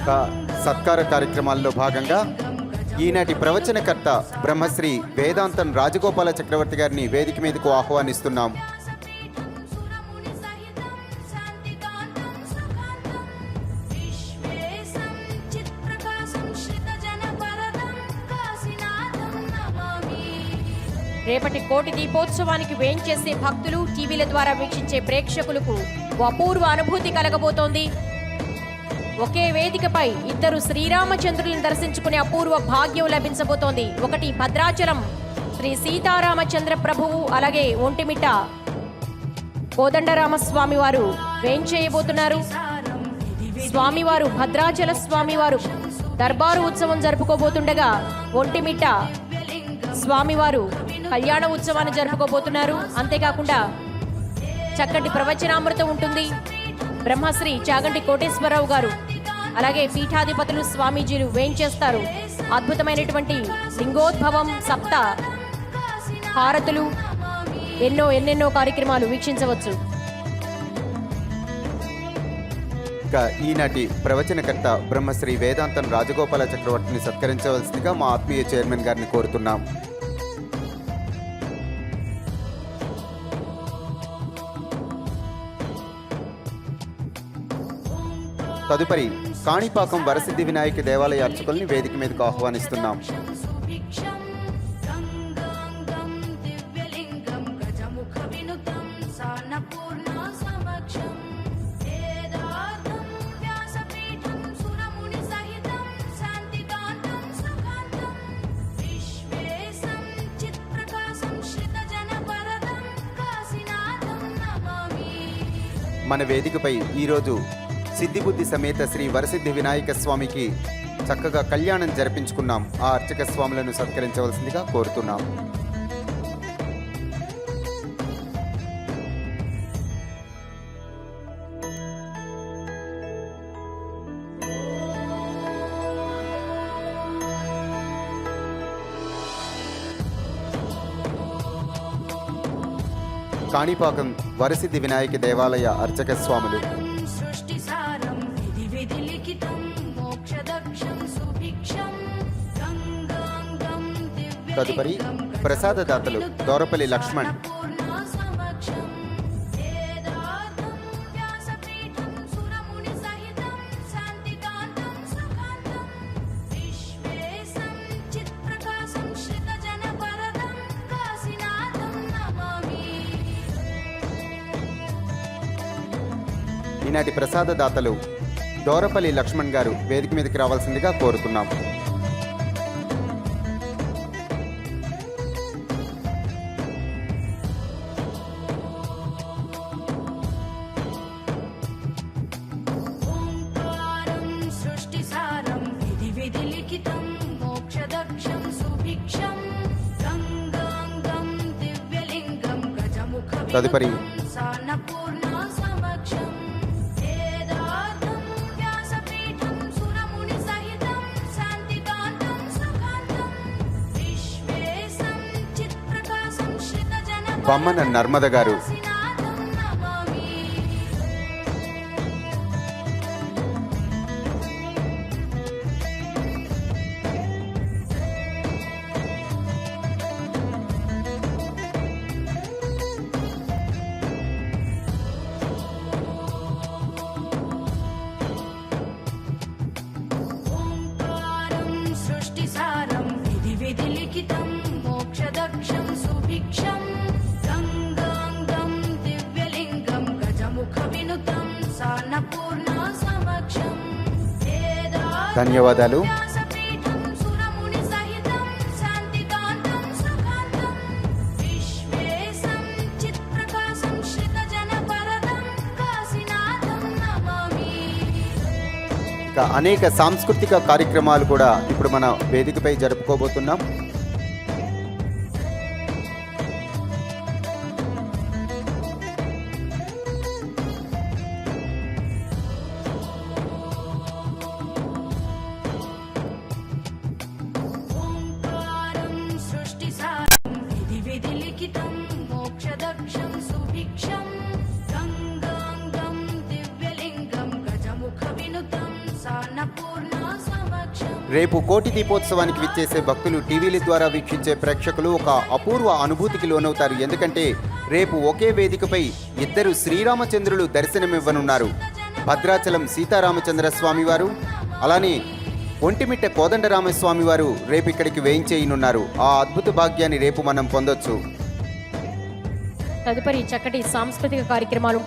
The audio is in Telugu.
సత్కార కార్యక్రమాల్లో భాగంగా ఈనాటి ప్రవచనకర్త బ్రహ్మశ్రీ వేదాంతం రాజగోపాల చక్రవర్తి గారిని వేదిక మీదకు ఆహ్వానిస్తున్నాం. రేపటి కోటి దీపోత్సవానికి వేంచేసే భక్తులు, టీవీల ద్వారా వీక్షించే ప్రేక్షకులకు అపూర్వ అనుభూతి కలగబోతోంది. ఒకే వేదికపై ఇద్దరు శ్రీరామచంద్రులను దర్శించుకునే అపూర్వ భాగ్యం లభించబోతోంది. ఒకటి భద్రాచలం శ్రీ సీతారామచంద్ర ప్రభువు, అలాగే ఒంటిమిట్ట కోదండరామస్వామి వారు వేంచేయబోతున్నారు. స్వామివారు భద్రాచల స్వామివారు దర్బారు ఉత్సవం జరుపుకోబోతుండగా ఒంటిమిట్ట స్వామివారు కళ్యాణ ఉత్సవాన్ని జరుపుకోబోతున్నారు. అంతేకాకుండా చక్కటి ప్రవచనామృతం ఉంటుంది. బ్రహ్మశ్రీ చాగంటి కోటేశ్వరరావు గారు, అలాగే పీఠాధిపతులు, స్వామీజీలు వేంచేస్తారు. అద్భుతమైనటువంటి లింగోద్భవం, సప్త హారతులు, ఎన్నెన్నో కార్యక్రమాలు వీక్షించవచ్చు. ఈనాటి ప్రవచనకర్త బ్రహ్మశ్రీ వేదాంతం రాజగోపాల చక్రవర్తిని సత్కరించవలసిందిగా మా ఆత్మీయ చైర్మన్ గారిని కోరుతున్నాం. తదుపరి కాణిపాకం వరసిద్ధి వినాయక దేవాలయ అర్చకుల్ని వేదిక మీదకు ఆహ్వానిస్తున్నాం. మన వేదికపై ఈరోజు సిద్ధిబుద్ధి సమేత శ్రీ వరసిద్ధి వినాయక స్వామికి చక్కగా కళ్యాణం జరిపించుకున్నాం. ఆ అర్చక స్వాములను సత్కరించవలసిందిగా కోరుతున్నాం. కాణిపాకం వరసిద్ధి వినాయక దేవాలయ అర్చక స్వాములు. తదుపరి ప్రసాదదాతలు దోరపల్లి లక్ష్మణ్. ఈనాటి ప్రసాదదాతలు దోరపల్లి లక్ష్మణ్ గారు వేదిక మీదకి రావాల్సిందిగా కోరుతున్నాం. తదుపరి బమ్మన నర్మద గారు. ధన్యవాదాలు. అనేక సాంస్కృతిక కార్యక్రమాలు కూడా ఇప్పుడు మన వేదికపై జరుపుకోబోతున్నాం. ధన్యవాదాలు. రేపు కోటి దీపోత్సవానికి విచ్చేసే భక్తులు, టీవీల ద్వారా వీక్షించే ప్రేక్షకులు ఒక అపూర్వ అనుభూతికి లోనవుతారు. ఎందుకంటే రేపు ఒకే వేదికపై ఇద్దరు శ్రీరామచంద్రులు దర్శనమివ్వనున్నారు. భద్రాచలం సీతారామచంద్ర స్వామివారు, అలానే ఒంటిమిట్ట కోదండరామస్వామి వారు రేపు ఇక్కడికి వేయించేయనున్నారు. ఆ అద్భుత భాగ్యాన్ని రేపు మనం పొందొచ్చు. తదుపరి చక్కటి సాంస్కృతిక కార్యక్రమాలు ఉంటాయి.